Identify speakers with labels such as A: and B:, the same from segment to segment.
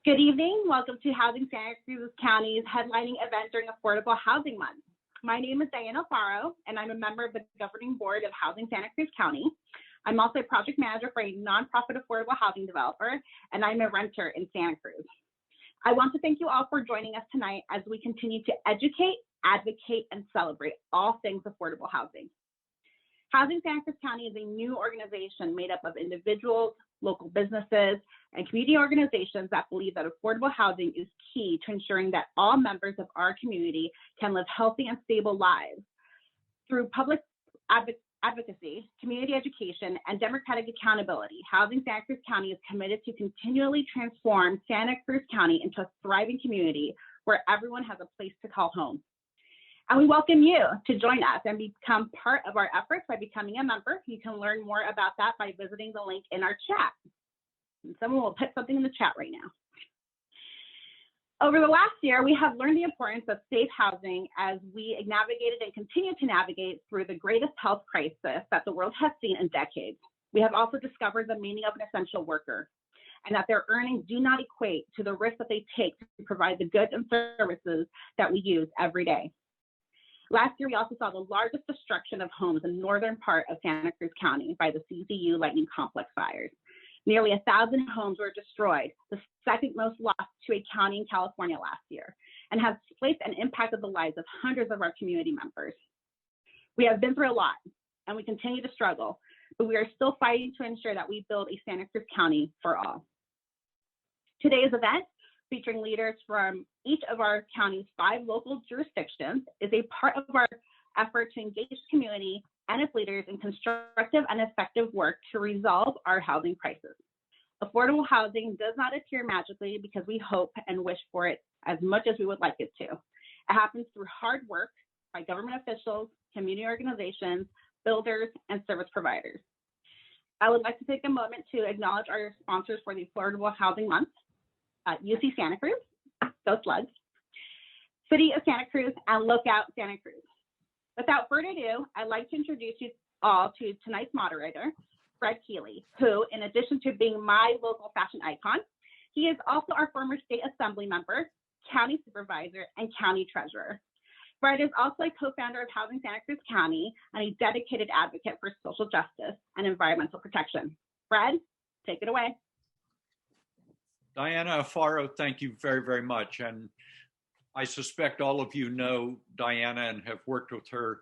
A: Good evening. Welcome to Housing Santa Cruz County's headlining event during Affordable Housing Month. My name is Diana Faro, and I'm a member of the governing board of Housing Santa Cruz County. I'm also a project manager for a nonprofit affordable housing developer, and I'm a renter in Santa Cruz. I want to thank you all for joining us tonight as we continue to educate, advocate, and celebrate all things affordable housing. Housing Santa Cruz County is a new organization made up of individuals, local businesses, and community organizations that believe that affordable housing is key to ensuring that all members of our community can live healthy and stable lives. Through public advocacy, community education, and democratic accountability, Housing Santa Cruz County is committed to continually transform Santa Cruz County into a thriving community where everyone has a place to call home. And we welcome you to join us and become part of our efforts by becoming a member. You can learn more about that by visiting the link in our chat. And someone will put something in the chat right now. Over the last year, we have learned the importance of safe housing as we navigated and continue to navigate through the greatest health crisis that the world has seen in decades. We have also discovered the meaning of an essential worker and that their earnings do not equate to the risk that they take to provide the goods and services that we use every day. Last year, we also saw the largest destruction of homes in the northern part of Santa Cruz County by the CZU lightning complex fires. Nearly 1,000 homes were destroyed, the second most loss to a county in California last year, and has displaced and impacted the lives of hundreds of our community members. We have been through a lot, and we continue to struggle, but we are still fighting to ensure that we build a Santa Cruz County for all. Today's event, featuring leaders from each of our county's 5 local jurisdictions, is a part of our effort to engage the community and its leaders in constructive and effective work to resolve our housing crisis. Affordable housing does not appear magically because we hope and wish for it as much as we would like it to. It happens through hard work by government officials, community organizations, builders, and service providers. I would like to take a moment to acknowledge our sponsors for the Affordable Housing Month, UC Santa Cruz, go Slugs, City of Santa Cruz, and Lookout Santa Cruz. Without further ado, I'd like to introduce you all to tonight's moderator, Fred Keeley, who, in addition to being my local fashion icon, he is also our former state assembly member, county supervisor, and county treasurer. Fred is also a co-founder of Housing Santa Cruz County and a dedicated advocate for social justice and environmental protection. Fred, take it away.
B: Diana Faro, thank you very, very much. And I suspect all of you know Diana and have worked with her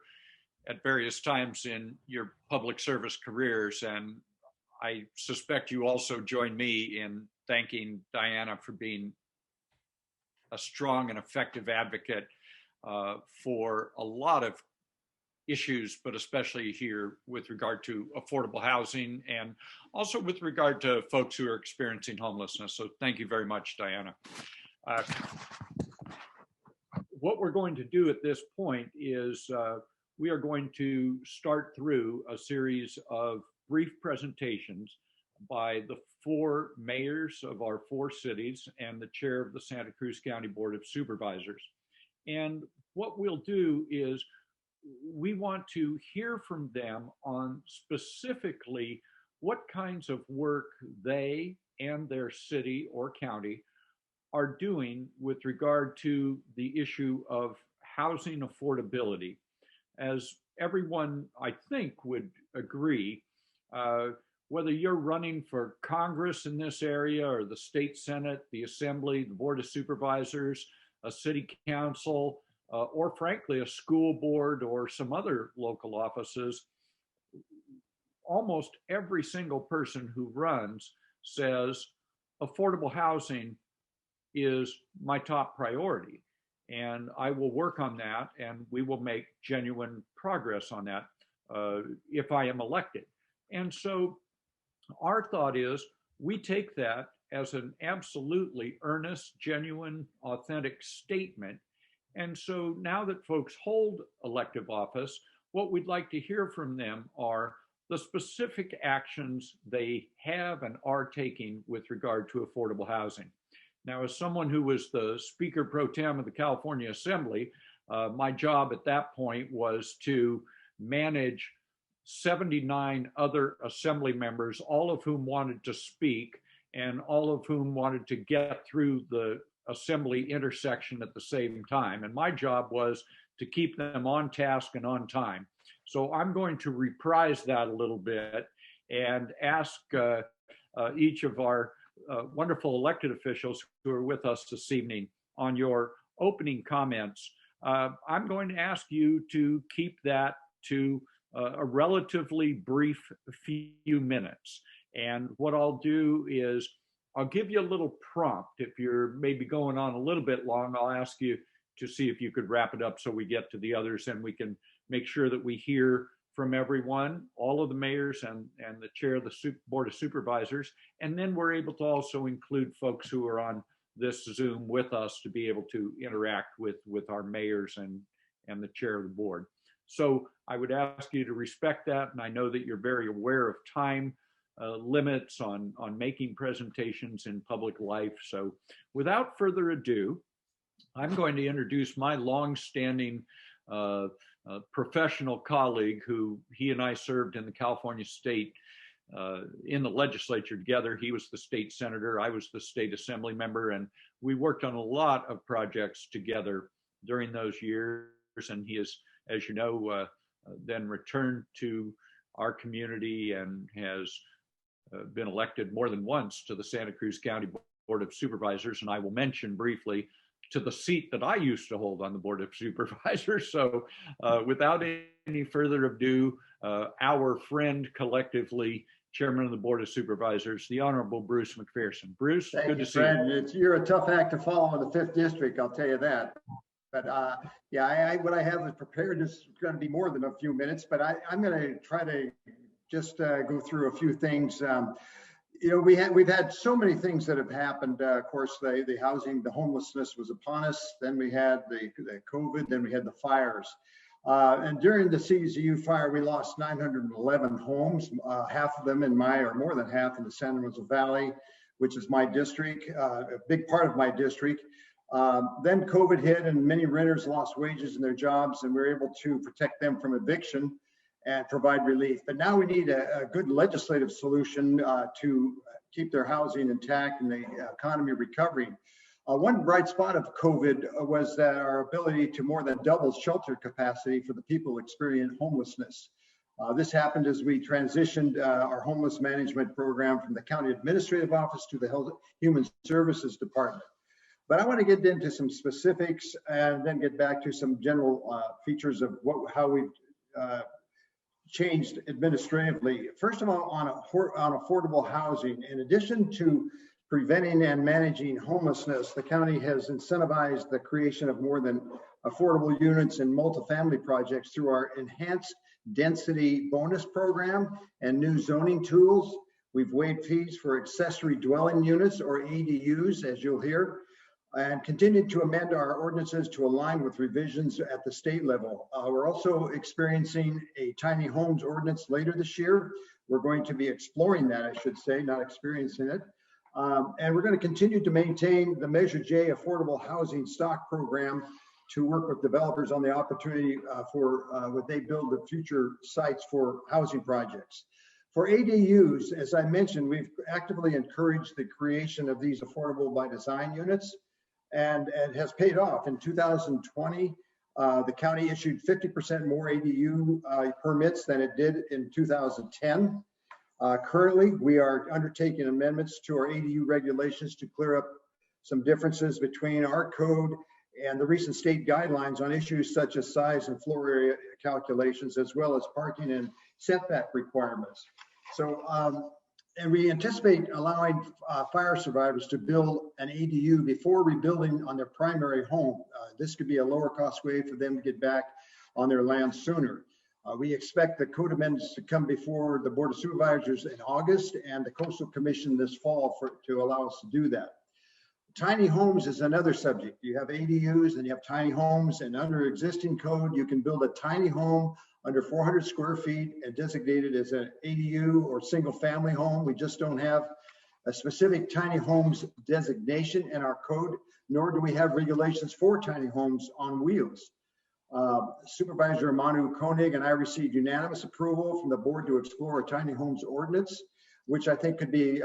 B: at various times in your public service careers. And I suspect you also join me in thanking Diana for being a strong and effective advocate for a lot of issues, but especially here with regard to affordable housing and also with regard to folks who are experiencing homelessness. So thank you very much, Diana. What we're going to do at this point is we are going to start through a series of brief presentations by the 4 mayors of our 4 cities and the chair of the Santa Cruz County Board of Supervisors. And what we'll do is we want to hear from them on specifically what kinds of work they and their city or county are doing with regard to the issue of housing affordability. As everyone, I think, would agree, whether you're running for Congress in this area or the state Senate, the Assembly, the Board of Supervisors, a city council, or frankly, a school board or some other local offices, almost every single person who runs says affordable housing is my top priority. And I will work on that and we will make genuine progress on that if I am elected. And so our thought is we take that as an absolutely earnest, genuine, authentic statement. And so now that folks hold elective office, what we'd like to hear from them are the specific actions they have and are taking with regard to affordable housing. Now, as someone who was the Speaker Pro Tem of the California Assembly, my job at that point was to manage 79 other assembly members, all of whom wanted to speak, and all of whom wanted to get through the assembly intersection at the same time. And my job was to keep them on task and on time. So I'm going to reprise that a little bit and ask each of our wonderful elected officials who are with us this evening on your opening comments. I'm going to ask you to keep that to a relatively brief few minutes. And what I'll do is I'll give you a little prompt. If you're maybe going on a little bit long, I'll ask you to see if you could wrap it up so we get to the others and we can make sure that we hear from everyone, all of the mayors and the chair of the Board of Supervisors. And then we're able to also include folks who are on this Zoom with us to be able to interact with our mayors and the chair of the board. So I would ask you to respect that. And I know that you're very aware of time limits on making presentations in public life. So without further ado, I'm going to introduce my long-standing professional colleague who he and I served in the California state in the legislature together. He was the state senator, I was the state assembly member, and we worked on a lot of projects together during those years. And he is, as you know, then returned to our community and has been elected more than once to the Santa Cruz County Board of Supervisors. And I will mention briefly to the seat that I used to hold on the Board of Supervisors. So without any further ado, our friend collectively, Chairman of the Board of Supervisors, the Honorable Bruce McPherson. Bruce, good to see you.
C: You're a tough act to follow in the 5th District, I'll tell you that. But yeah, what I have is prepared is going to be more than a few minutes, but I'm going to try to just go through a few things. You know, we've had so many things that have happened. Of course, the housing, the homelessness was upon us. Then we had the COVID. Then we had the fires. And during the CZU fire, we lost 911 homes, half of them in or more than half in the San Rosa Valley, which is my district, a big part of my district. Then COVID hit and many renters lost wages in their jobs, and we were able to protect them from eviction and provide relief. But now we need a good legislative solution to keep their housing intact and the economy recovering. One bright spot of COVID was that our ability to more than double shelter capacity for the people experiencing homelessness. This happened as we transitioned our homeless management program from the county administrative office to the Human Services Department. But I want to get into some specifics and then get back to some general features of how we've changed administratively. First of all, on affordable housing, in addition to preventing and managing homelessness, the county has incentivized the creation of more than affordable units and multifamily projects through our enhanced density bonus program and new zoning tools. We've waived fees for accessory dwelling units or ADUs, as you'll hear, and continued to amend our ordinances to align with revisions at the state level. We're also experiencing a tiny homes ordinance later this year. We're going to be exploring that, I should say, not experiencing it. And we're going to continue to maintain the Measure J affordable housing stock program to work with developers on the opportunity for what they build the future sites for housing projects. For ADUs, as I mentioned, we've actively encouraged the creation of these affordable by design units, and it has paid off. In 2020, the county issued 50% more ADU permits than it did in 2010. Currently, we are undertaking amendments to our ADU regulations to clear up some differences between our code and the recent state guidelines on issues such as size and floor area calculations, as well as parking and setback requirements. So, and we anticipate allowing fire survivors to build an ADU before rebuilding on their primary home. This could be a lower cost way for them to get back on their land sooner. We expect the code amendments to come before the Board of Supervisors in August and the Coastal Commission this fall to allow us to do that. Tiny homes is another subject. You have ADUs and you have tiny homes, and under existing code, you can build a tiny home under 400 square feet and designate it as an ADU or single family home. We just don't have a specific tiny homes designation in our code, nor do we have regulations for tiny homes on wheels. Supervisor Manu Koenig and I received unanimous approval from the board to explore a tiny homes ordinance, which I think could be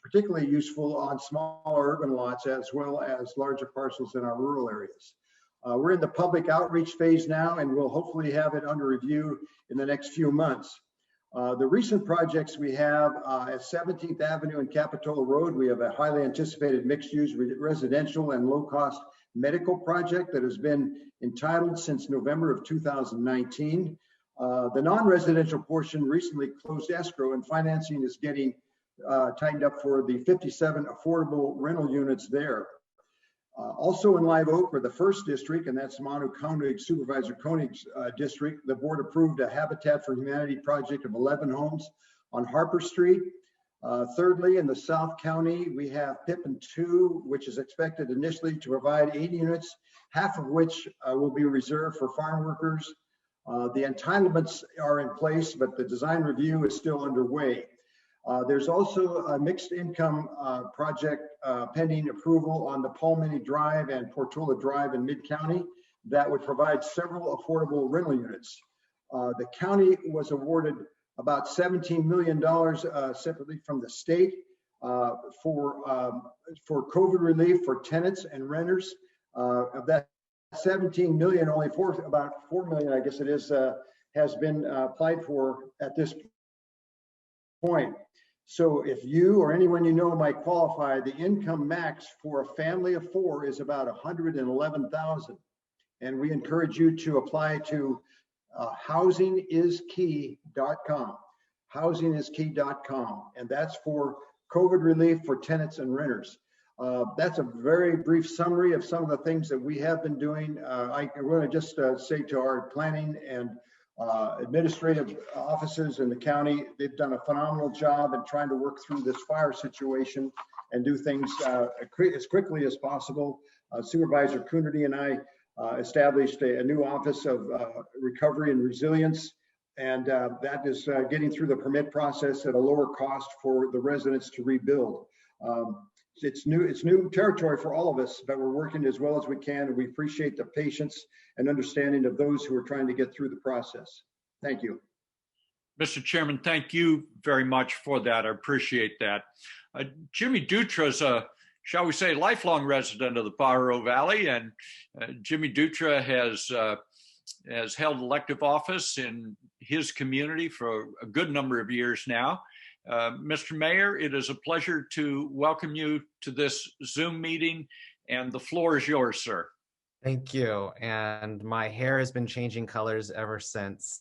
C: particularly useful on smaller urban lots as well as larger parcels in our rural areas. We're in the public outreach phase now, and we'll hopefully have it under review in the next few months. The recent projects we have at 17th Avenue and Capitola Road, we have a highly anticipated mixed-use residential and low-cost medical project that has been entitled since November of 2019. The non-residential portion recently closed escrow, and financing is getting tightened up for the 57 affordable rental units there. Also in Live Oak, for the first district, and that's Manu Koenig, Supervisor Koenig's district, the board approved a Habitat for Humanity project of 11 homes on Harper Street. Thirdly, in the South County, we have Pippin 2, which is expected initially to provide 80 units, half of which will be reserved for farm workers. The entitlements are in place, but the design review is still underway. There's also a mixed income project pending approval on the Palmini Drive and Portola Drive in Mid-County that would provide several affordable rental units. The county was awarded about $17 million separately from the state for COVID relief for tenants and renters. Of that 17 million, only about 4 million, I guess it is, has been applied for at this point. So if you or anyone you know might qualify, the income max for a family of 4 is about 111,000. And we encourage you to apply to housingiskey.com, housingiskey.com, and that's for COVID relief for tenants and renters. That's a very brief summary of some of the things that we have been doing. I want to just say to our planning and administrative offices in the county, they've done a phenomenal job in trying to work through this fire situation and do things as quickly as possible. Supervisor Coonerty and I established a new office of recovery and resilience, and that is getting through the permit process at a lower cost for the residents to rebuild. It's new territory for all of us, but we're working as well as we can, and we appreciate the patience and understanding of those who are trying to get through the process. Thank you.
B: Mr. Chairman, thank you very much for that. I appreciate that. Jimmy Dutra is a, shall we say, lifelong resident of the Pajaro Valley, and Jimmy Dutra has held elective office in his community for a good number of years now. Mr. Mayor, it is a pleasure to welcome you to this Zoom meeting, and the floor is yours, sir.
D: Thank you. And my hair has been changing colors ever since.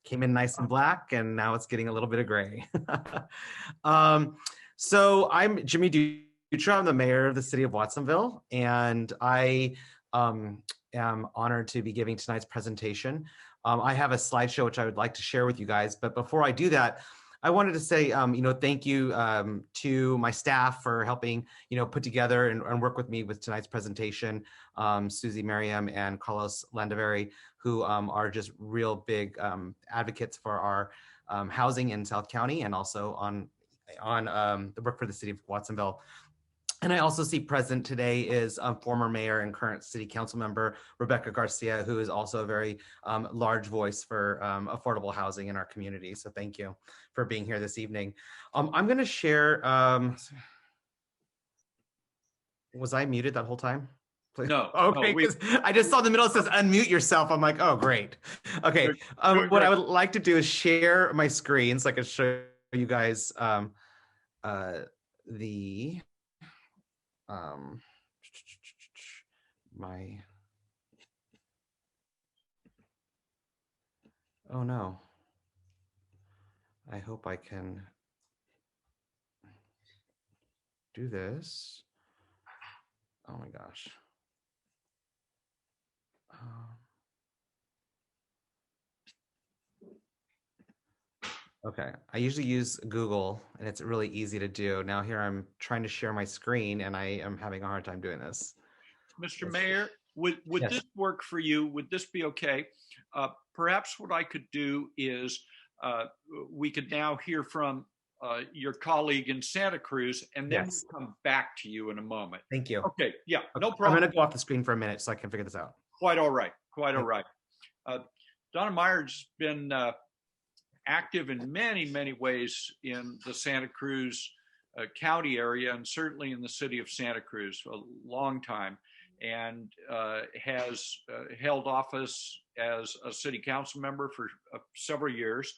D: Came in nice and black, and now it's getting a little bit of gray. So I'm Jimmy Dutra. I'm the mayor of the city of Watsonville, and I am honored to be giving tonight's presentation. I have a slideshow which I would like to share with you guys, but before I do that, I wanted to say, thank you to my staff for helping, put together and work with me with tonight's presentation. Susie Merriam and Carlos Landavari, who are just real big advocates for our housing in South County and also on the work for the city of Watsonville. And I also see present today is former mayor and current city council member Rebecca Garcia, who is also a very large voice for affordable housing in our community. So thank you for being here this evening. I'm going to share. Was I muted that whole time? Please.
B: No.
D: Okay, because I just saw in the middle it says unmute yourself. I'm like, oh, great. Okay. What I would like to do is share my screen so I can show you guys oh no, I hope I can do this. Oh my gosh. Okay, I usually use Google and it's really easy to do. Now here I'm trying to share my screen and I am having a hard time doing this.
B: Mr. Mayor, would
D: Yes.
B: this work for you? Would this be okay? Perhaps what I could do is we could now hear from your colleague in Santa Cruz, and then
D: Yes.
B: we'll come back to you in a moment.
D: Thank you.
B: Okay, yeah, no
D: I'm
B: problem.
D: gonna go off the screen for a minute so I can figure this out.
B: Quite all right, quite all right. Donna Meyers has been active in many, many ways in the Santa Cruz county area and certainly in the city of Santa Cruz for a long time, and has held office as a city council member for several years.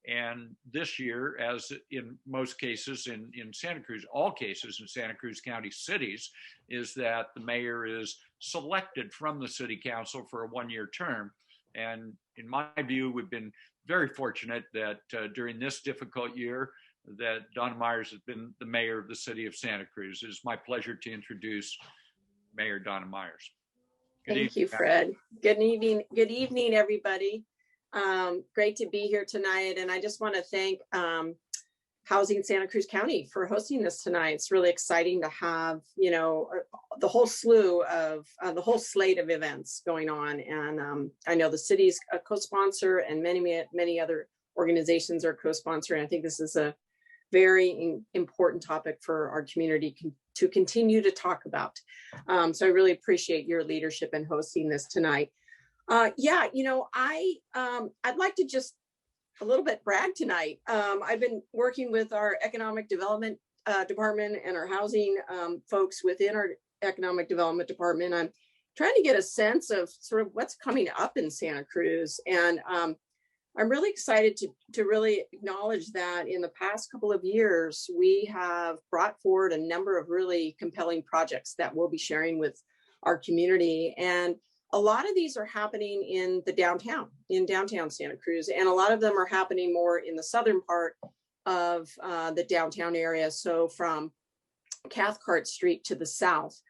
B: And this year, as in most cases in Santa Cruz, all cases in Santa Cruz County cities, is that the mayor is selected from the city council for a one-year term. And in my view, we've been very fortunate that during this difficult year that Donna Meyers has been the mayor of the city of Santa Cruz. It is my pleasure to introduce Mayor Donna Meyers.
E: Thank you, Fred. Good evening, everybody. Great to be here tonight. And I just want to thank Housing Santa Cruz County for hosting this tonight. It's really exciting to have, the whole slew of the whole slate of events going on. And I know the city's a co-sponsor and many other organizations are co-sponsoring. I think this is a very important topic for our community to continue to talk about. So I really appreciate your leadership in hosting this tonight. I'd like to just a little bit brag tonight. I've been working with our economic development department and our housing folks within our economic development department. I'm trying to get a sense of sort of what's coming up in Santa Cruz. And I'm really excited to really acknowledge that in the past couple of years, we have brought forward a number of really compelling projects that we'll be sharing with our community. And a lot of these are happening in downtown Santa Cruz, and a lot of them are happening more in the southern part of the downtown area. So from Cathcart Street to the south.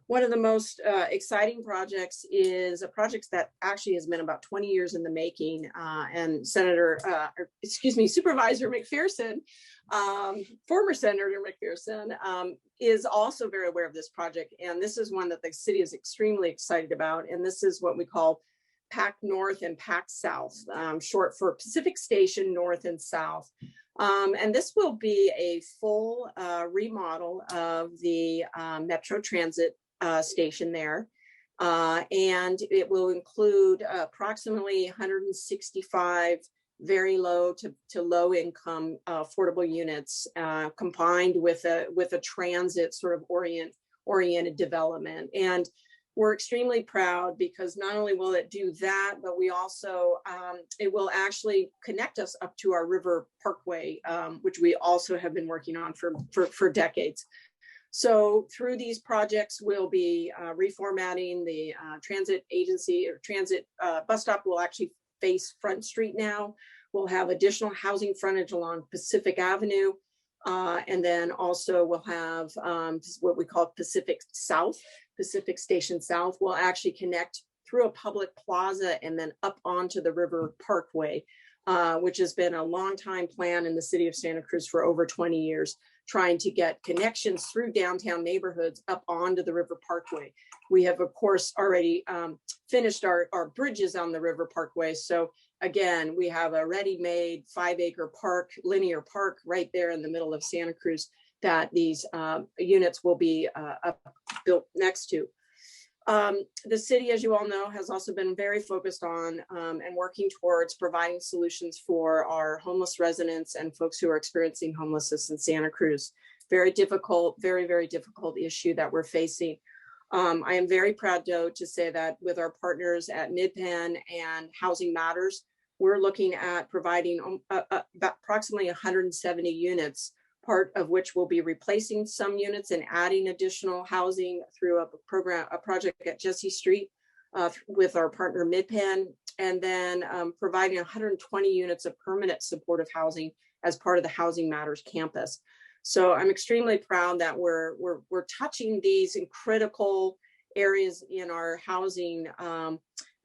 E: One of the most exciting projects is a project that actually has been about 20 years in the making, and Supervisor McPherson, former Senator McPherson, is also very aware of this project. And this is one that the city is extremely excited about. And this is what we call PAC North and PAC South, short for Pacific Station North and South. And this will be a full remodel of the Metro Transit station there. And it will include approximately 165 very low to low income affordable units combined with a transit sort of oriented development. And we're extremely proud because not only will it do that, but we also, it will actually connect us up to our River Parkway, which we also have been working on for decades. So through these projects, we'll be reformatting the transit agency or transit bus stop will actually face Front Street now. We'll have additional housing frontage along Pacific Avenue. And then also we'll have what we call Pacific Station South will actually connect through a public plaza and then up onto the River Parkway, which has been a long time plan in the city of Santa Cruz for over 20 years, trying to get connections through downtown neighborhoods up onto the River Parkway. We have, of course, already finished our bridges on the River Parkway. So again, we have a ready-made 5-acre park, linear park right there in the middle of Santa Cruz that these units will be built next to. The city, as you all know, has also been very focused on and working towards providing solutions for our homeless residents and folks who are experiencing homelessness in Santa Cruz. Very difficult, very, very difficult issue that we're facing. I am very proud, though, to say that with our partners at MidPen and Housing Matters, we're looking at providing about approximately 170 units, part of which will be replacing some units and adding additional housing through a project at Jesse Street with our partner MidPen, and then providing 120 units of permanent supportive housing as part of the Housing Matters campus. So I'm extremely proud that we're touching these critical areas in our housing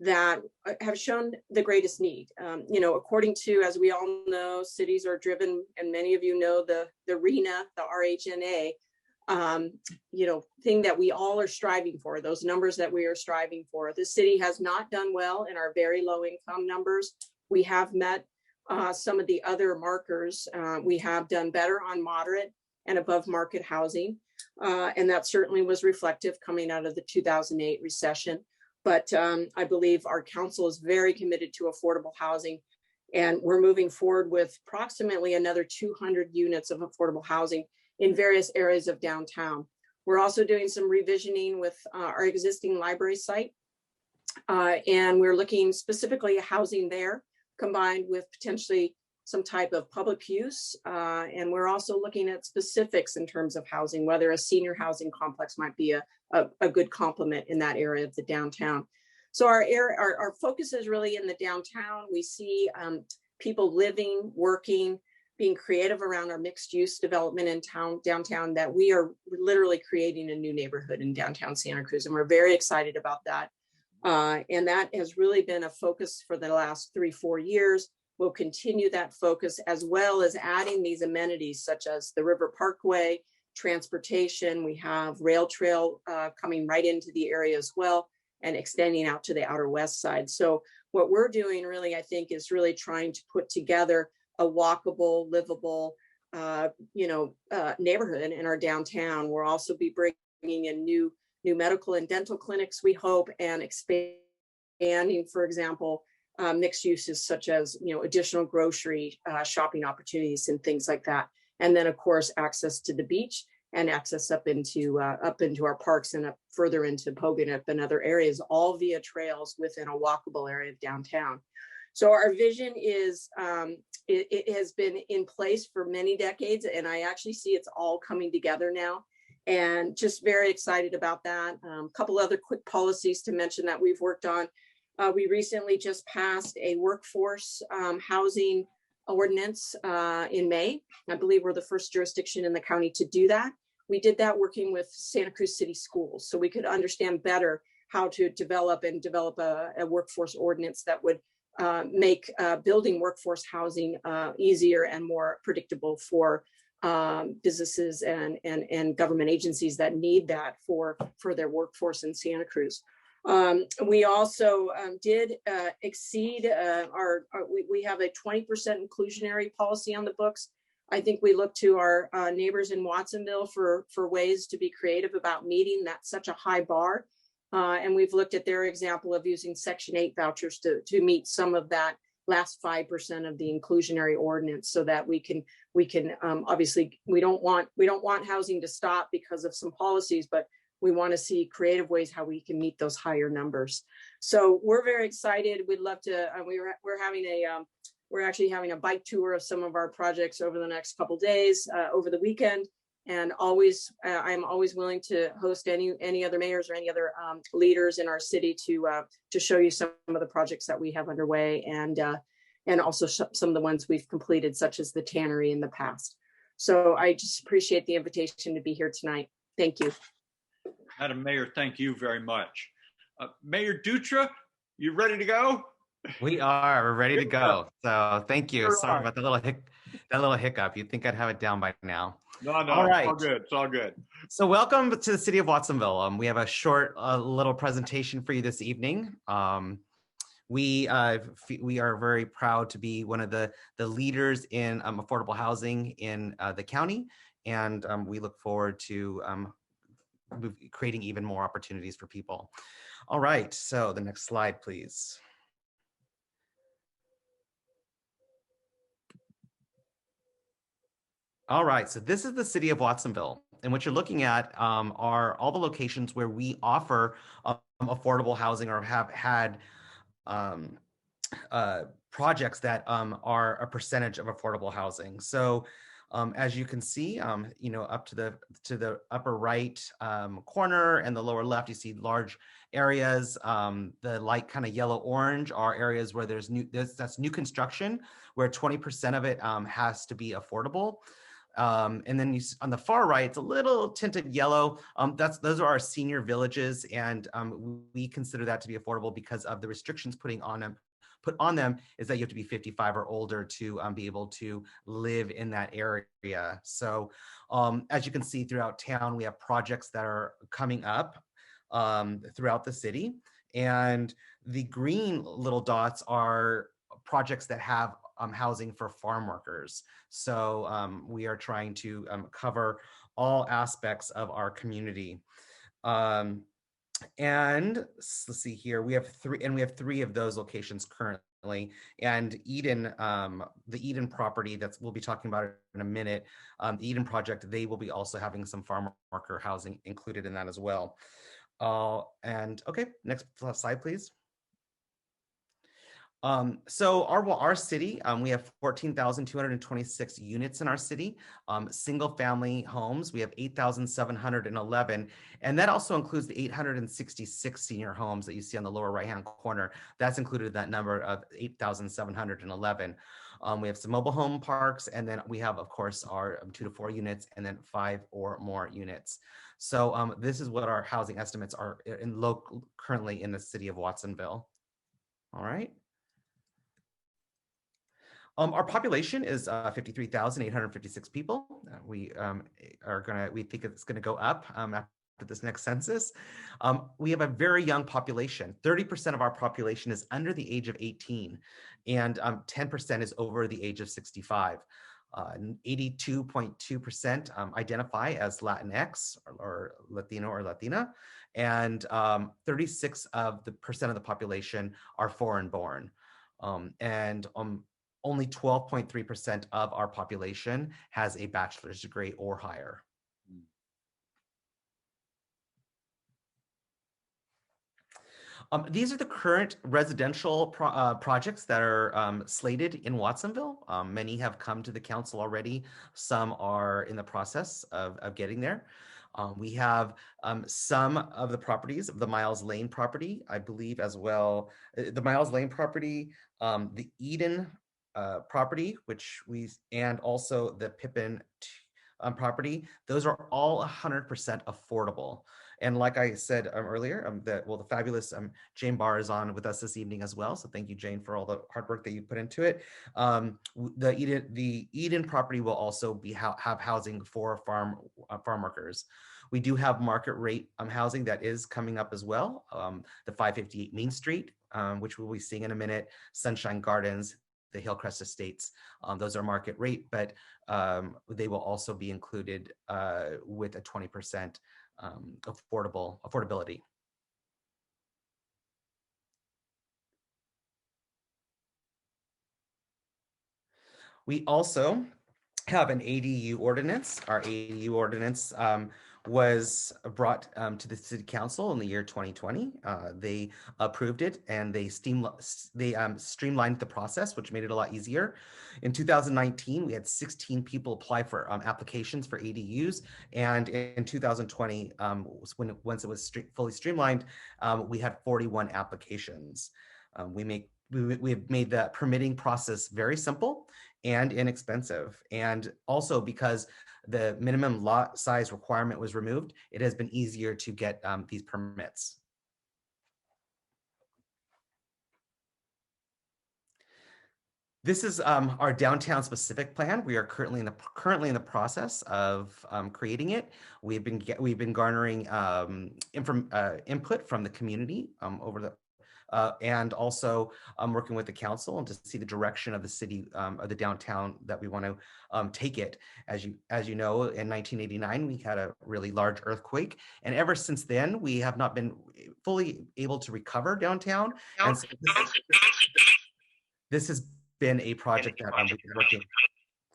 E: that have shown the greatest need. According to, as we all know, cities are driven, and many of you know the RHNA, the RHNA, thing that we all are striving for, those numbers that we are striving for. The city has not done well in our very low income numbers. We have met some of the other markers. We have done better on moderate and above market housing. And that certainly was reflective coming out of the 2008 recession. But I believe our council is very committed to affordable housing, and we're moving forward with approximately another 200 units of affordable housing in various areas of downtown. We're also doing some revisioning with our existing library site. And we're looking specifically at housing there, combined with potentially some type of public use. And we're also looking at specifics in terms of housing, whether a senior housing complex might be a good complement in that area of the downtown. So our focus is really in the downtown. We see people living, working, being creative around our mixed use development in downtown, that we are literally creating a new neighborhood in downtown Santa Cruz. And we're very excited about that. And that has really been a focus for the last 3-4 years. We'll continue that focus, as well as adding these amenities such as the River Parkway, transportation. We have rail trail coming right into the area as well, and extending out to the outer west side. So what we're doing really, I think, is really trying to put together a walkable, livable, neighborhood in our downtown. We'll also be bringing in new medical and dental clinics, we hope, and expanding, for example, mixed uses such as, additional grocery shopping opportunities and things like that. And then, of course, access to the beach and access up into our parks and up further into Poganup and other areas, all via trails within a walkable area of downtown. So our vision is, it has been in place for many decades, and I actually see it's all coming together now, and just very excited about that. A couple other quick policies to mention that we've worked on. We recently just passed a workforce housing ordinance in May. I believe we're the first jurisdiction in the county to do that. We did that working with Santa Cruz City Schools, so we could understand better how to develop a workforce ordinance that would make building workforce housing easier and more predictable for businesses and government agencies that need that for their workforce in Santa Cruz. We also did exceed we have a 20% inclusionary policy on the books. I think we look to our neighbors in Watsonville for ways to be creative about meeting that such a high bar. And we've looked at their example of using Section 8 vouchers to meet some of that last 5% of the inclusionary ordinance, so that we can obviously, we don't want housing to stop because of some policies, but we want to see creative ways how we can meet those higher numbers. So we're very excited. We'd love to. We're actually having a bike tour of some of our projects over the next couple days, over the weekend. And I'm always willing to host any other mayors or any other leaders in our city to show you some of the projects that we have underway, and also some of the ones we've completed, such as the tannery in the past. So I just appreciate the invitation to be here tonight. Thank you.
B: Madam Mayor, thank you very much. Mayor Dutra, you ready to go?
D: We are. We're ready to go. So thank you. Sorry about the little hiccup. You'd think I'd have it down by now.
B: No,
D: all right.
B: It's all good. It's all good.
D: So welcome to the city of Watsonville. We have a short little presentation for you this evening. We are very proud to be one of the leaders in affordable housing in the county, and we look forward to creating even more opportunities for people. All right, so the next slide, please. All right, so this is the city of Watsonville, and what you're looking at are all the locations where we offer affordable housing or have had projects that are a percentage of affordable housing. So as you can see, up to the upper right corner and the lower left, you see large areas. The light kind of yellow orange are areas where that's new construction, where 20% of it has to be affordable. And then on the far right, it's a little tinted yellow. Those are our senior villages, and we consider that to be affordable because of the restrictions put on them is that you have to be 55 or older to be able to live in that area. So as you can see throughout town, we have projects that are coming up throughout the city, and the green little dots are projects that have housing for farm workers. So we are trying to cover all aspects of our community. And let's see here, we have three of those locations currently. And Eden, the Eden property that we'll be talking about in a minute, the Eden project, they will be also having some farm worker housing included in that as well. And okay, next slide, please. So our city, we have 14,226 units in our city. Single family homes, we have 8,711. And that also includes the 866 senior homes that you see on the lower right-hand corner. That's included in that number of 8,711. We have some mobile home parks, and then we have, of course, our 2 to 4 units, and then 5 or more units. So this is what our housing estimates are currently in the city of Watsonville. All right. Our population is 53,856 people. We think it's gonna go up after this next census. We have a very young population. 30% of our population is under the age of 18, and 10% is over the age of 65. 82.2% identify as Latinx or Latino or Latina, and 36% of the population are foreign born. Only 12.3% of our population has a bachelor's degree or higher. These are the current residential projects that are slated in Watsonville. Many have come to the council already. Some are in the process of getting there. We have some of the properties of the Miles Lane property, I believe, as well. The Miles Lane property, the Eden property, and also the Pippin property, those are all 100% affordable. And like I said earlier, the fabulous Jane Barr is on with us this evening as well. So thank you, Jane, for all the hard work that you put into it. The Eden property will also have housing for farm workers. We do have market rate housing that is coming up as well. The 558 Main Street, which we'll be seeing in a minute, Sunshine Gardens, the Hillcrest Estates, those are market rate, but they will also be included with a 20% affordability. We also have an ADU ordinance. Our ADU ordinance was brought to the city council in the year 2020. They approved it, and they streamlined the process, which made it a lot easier. In 2019, we had 16 people apply for applications for ADUs, and in 2020, once it was fully streamlined, we had 41 applications. We have made the permitting process very simple and inexpensive, and also because the minimum lot size requirement was removed, it has been easier to get these permits. This is our downtown specific plan. We are currently in the process of creating it. We've been garnering input from the community and also working with the council and to see the direction of the city or the downtown that we want to take it. As you know, in 1989, we had a really large earthquake, and ever since then, we have not been fully able to recover downtown. And so this has been a project that we've been working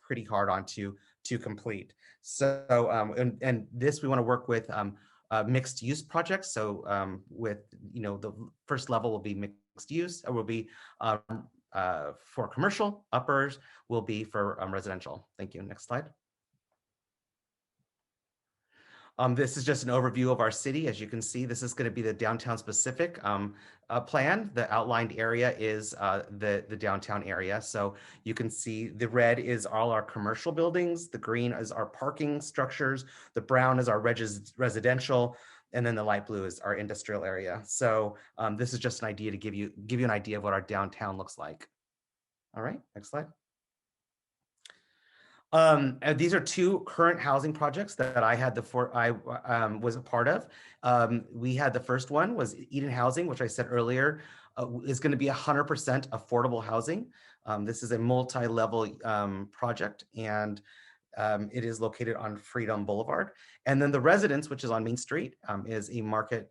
D: pretty hard on to complete. So, and this we want to work with mixed use projects. So with, the first level will be mixed use, or will be for commercial, uppers will be for residential. Thank you. Next slide. This is just an overview of our city. As you can see, this is going to be the downtown specific plan. The outlined area is the downtown area. So you can see the red is all our commercial buildings, the green is our parking structures, the brown is our residential, and then the light blue is our industrial area. So this is just an idea to give you an idea of what our downtown looks like. All right, next slide. These are two current housing projects that I had was a part of. We had the first one was Eden Housing, which I said earlier is going to be 100% affordable housing. This is a multi-level project, and it is located on Freedom Boulevard. And then the Residence, which is on Main Street, is a market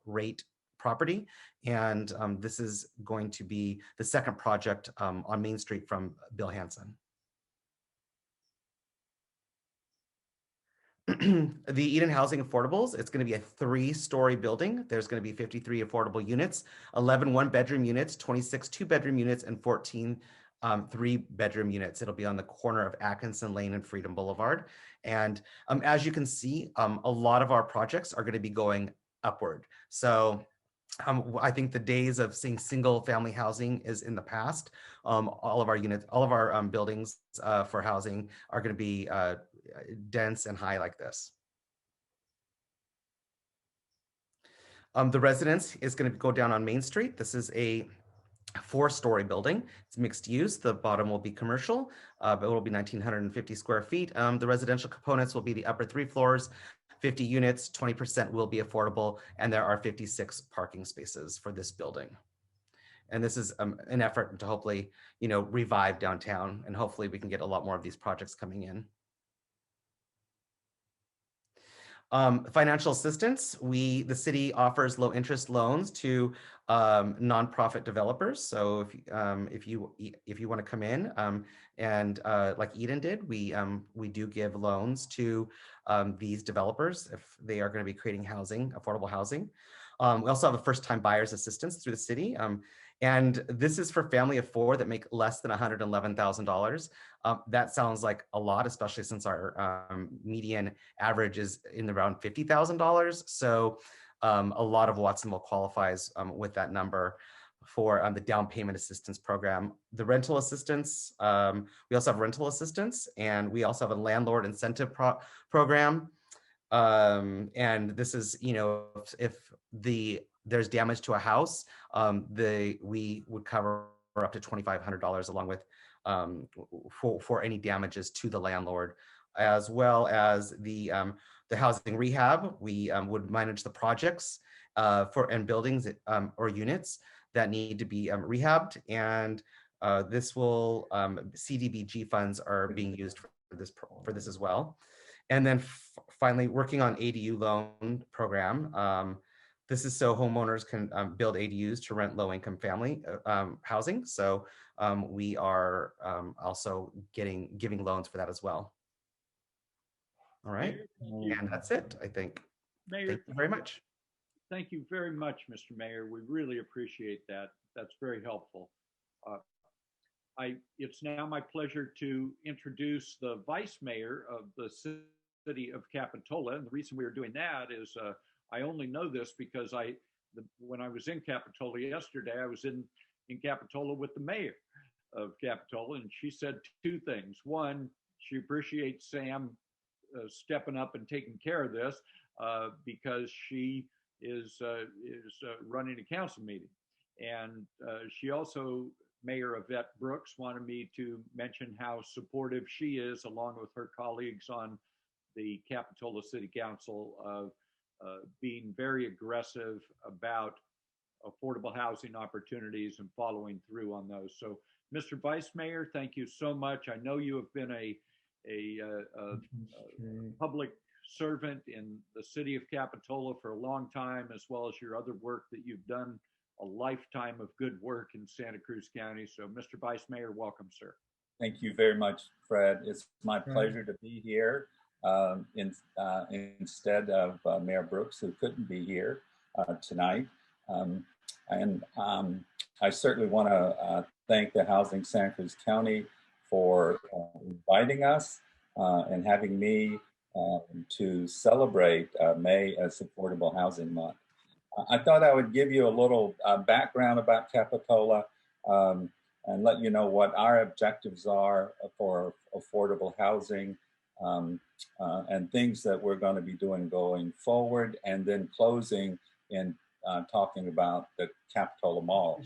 D: rate property. And this is going to be the second project on Main Street from Bill Hansen. The Eden Housing Affordables, it's going to be a 3-story building. There's going to be 53 affordable units, 11 one-bedroom units, 26 two-bedroom units, and 14 3-bedroom units. It'll be on the corner of Atkinson Lane and Freedom Boulevard. And as you can see, a lot of our projects are going to be going upward. So I think the days of seeing single family housing is in the past. All of our units, all of our buildings for housing are going to be dense and high like this. The residence is going to go down on Main Street. This is a 4-story building. It's mixed use. The bottom will be commercial, but it will be 1,950 square feet. The residential components will be the upper 3 floors, 50 units, 20% will be affordable, and there are 56 parking spaces for this building. And this is an effort to hopefully, revive downtown, and hopefully we can get a lot more of these projects coming in. Financial assistance, the city offers low interest loans to nonprofit developers. So if you want to come in and like Eden did, we do give loans to these developers if they are going to be creating housing, affordable housing. We also have a first-time buyers assistance through the city. And this is for family of 4 that make less than $111,000. That sounds like a lot, especially since our median average is in around $50,000. So a lot of Watsonville qualifies with that number for the down payment assistance program. The rental assistance, we also have rental assistance, and we also have a landlord incentive program. And this is, if there's damage to a house, we would cover up to $2,500 along with for any damages to the landlord, as well as the housing rehab. We would manage the projects and buildings or units that need to be rehabbed, and this will CDBG funds are being used for this as well. And then finally, working on ADU loan program. This is so homeowners can build ADUs to rent low-income family housing. So we are also giving loans for that as well. All right, and that's it, I think.
B: Mayor,
D: thank you very much.
B: Thank you very much, Mr. Mayor. We really appreciate that. That's very helpful. It's now my pleasure to introduce the Vice Mayor of the City of Capitola. And the reason we are doing that is I only know this because when I was in Capitola yesterday, I was in Capitola with the mayor of Capitola, and she said 2 things. One, she appreciates Sam stepping up and taking care of this because she is running a council meeting. And she also, Mayor Yvette Brooks, wanted me to mention how supportive she is, along with her colleagues on the Capitola City Council, of being very aggressive about affordable housing opportunities and following through on those. So, Mr. Vice Mayor, thank you so much. I know you have been a public servant in the city of Capitola for a long time, as well as your other work that you've done, a lifetime of good work in Santa Cruz County. So, Mr. Vice Mayor, welcome, sir.
F: Thank you very much, Fred. It's my pleasure to be here instead of Mayor Brooks, who couldn't be here tonight. I certainly want to thank the Housing Santa Cruz County for inviting us and having me to celebrate May as Affordable Housing Month. I thought I would give you a little background about Capitola and let you know what our objectives are for affordable housing and things that we're going to be doing going forward, and then closing in talking about the Capitola Mall.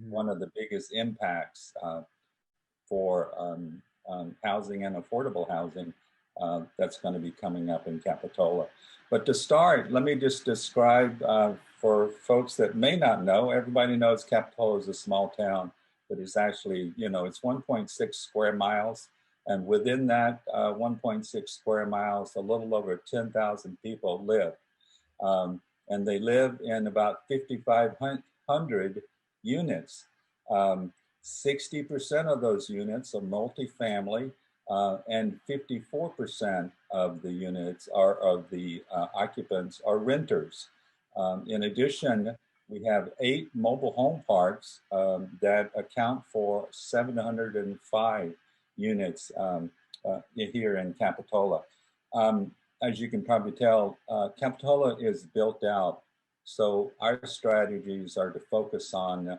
F: One of the biggest impacts for housing and affordable housing that's going to be coming up in Capitola. But to start, let me just describe for folks that may not know, everybody knows Capitola is a small town, but it's actually, it's 1.6 square miles. And within that 1.6 square miles, a little over 10,000 people live. and they live in about 5,500 units. 60% of those units are multifamily, and 54% of the units of the occupants are renters. In addition, we have 8 mobile home parks that account for 705 units here in Capitola. As you can probably tell, Capitola is built out, so our strategies are to focus on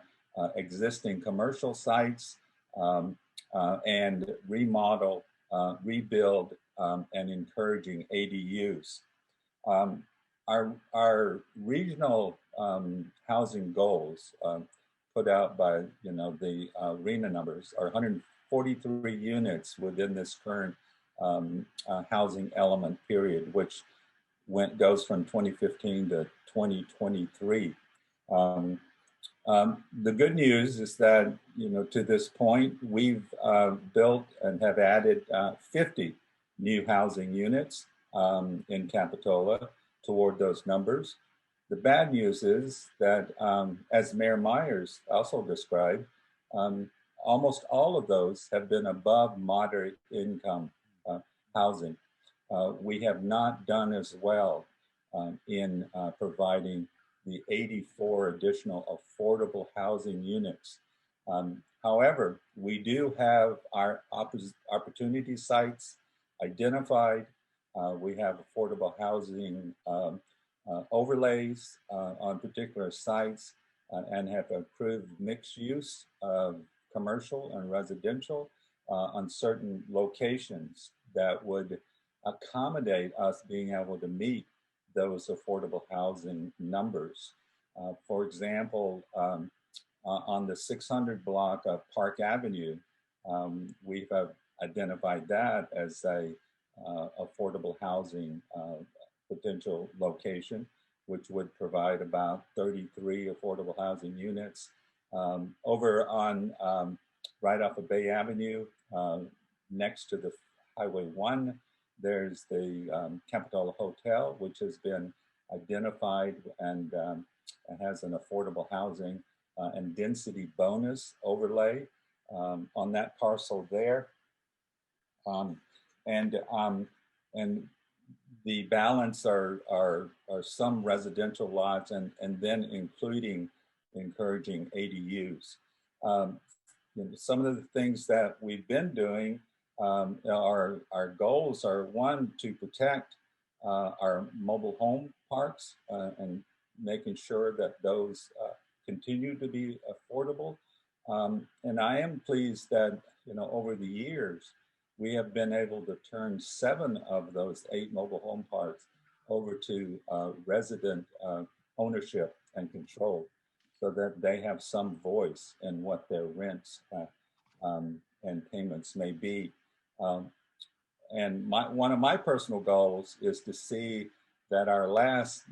F: existing commercial sites and remodel, rebuild, and encouraging ADUs. Our regional housing goals put out by the RENA numbers are 143 units within this current housing element period, which goes from 2015 to 2023. The good news is that, to this point, we've built and have added 50 new housing units in Capitola toward those numbers. The bad news is that, as Mayor Meyers also described, almost all of those have been above moderate income housing. We have not done as well in providing the 84 additional affordable housing units. However, we do have our opportunity sites identified. We have affordable housing overlays on particular sites and have approved mixed use of commercial and residential on certain locations that would accommodate us being able to meet those affordable housing numbers. For example, on the 600 block of Park Avenue, we have identified that as a affordable housing potential location, which would provide about 33 affordable housing units. Over on right off of Bay Avenue, next to the Highway 1, there's the Capitola Hotel, which has been identified and has an affordable housing and density bonus overlay on that parcel there. And the balance are some residential lots and then including encouraging ADUs. Some of the things that we've been doing, our goals are, one, to protect our mobile home parks and making sure that those continue to be affordable. And I am pleased that, over the years, we have been able to turn 7 of those 8 mobile home parks over to resident ownership and control, so that they have some voice in what their rents and payments may be. And one of my personal goals is to see that our last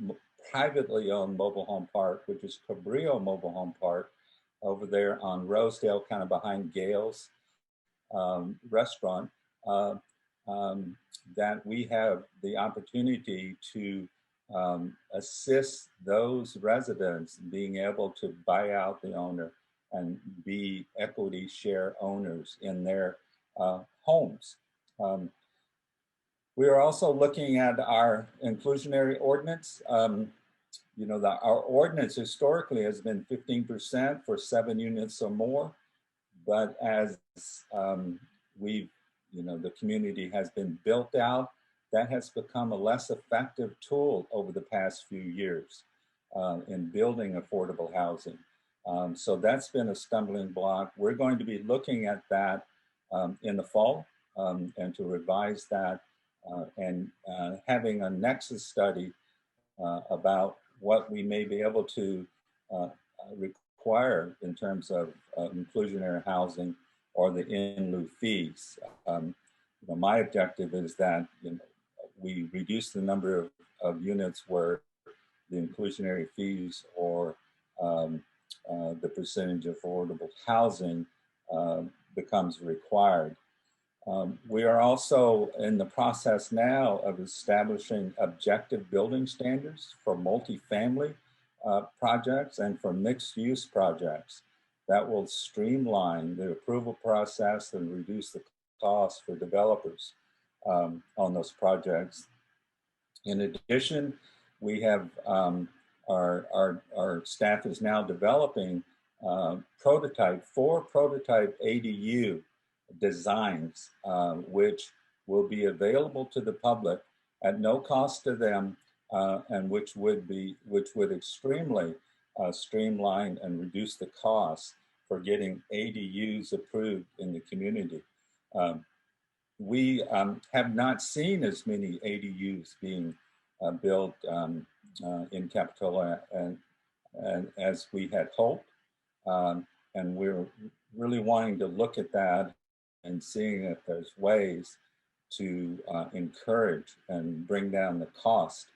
F: privately owned mobile home park, which is Cabrillo Mobile Home Park, over there on Rosedale, kind of behind Gale's restaurant, that we have the opportunity to assist those residents being able to buy out the owner and be equity share owners in their homes. We are also looking at our inclusionary ordinance. Our ordinance historically has been 15% for 7 units or more, but as the community has been built out, that has become a less effective tool over the past few years in building affordable housing. So that's been a stumbling block. We're going to be looking at that in the fall and to revise that and having a nexus study about what we may be able to require in terms of inclusionary housing or the in lieu fees. My objective is that we reduce the number of units where the inclusionary fees or the percentage of affordable housing becomes required. We are also in the process now of establishing objective building standards for multifamily projects and for mixed-use projects that will streamline the approval process and reduce the cost for developers on those projects. In addition, we have our staff is now developing four prototype ADU designs, which will be available to the public at no cost to them, and which would extremely streamline and reduce the cost for getting ADUs approved in the community. We have not seen as many ADUs being built in Capitola and as we had hoped, and we're really wanting to look at that and seeing if there's ways to encourage and bring down the cost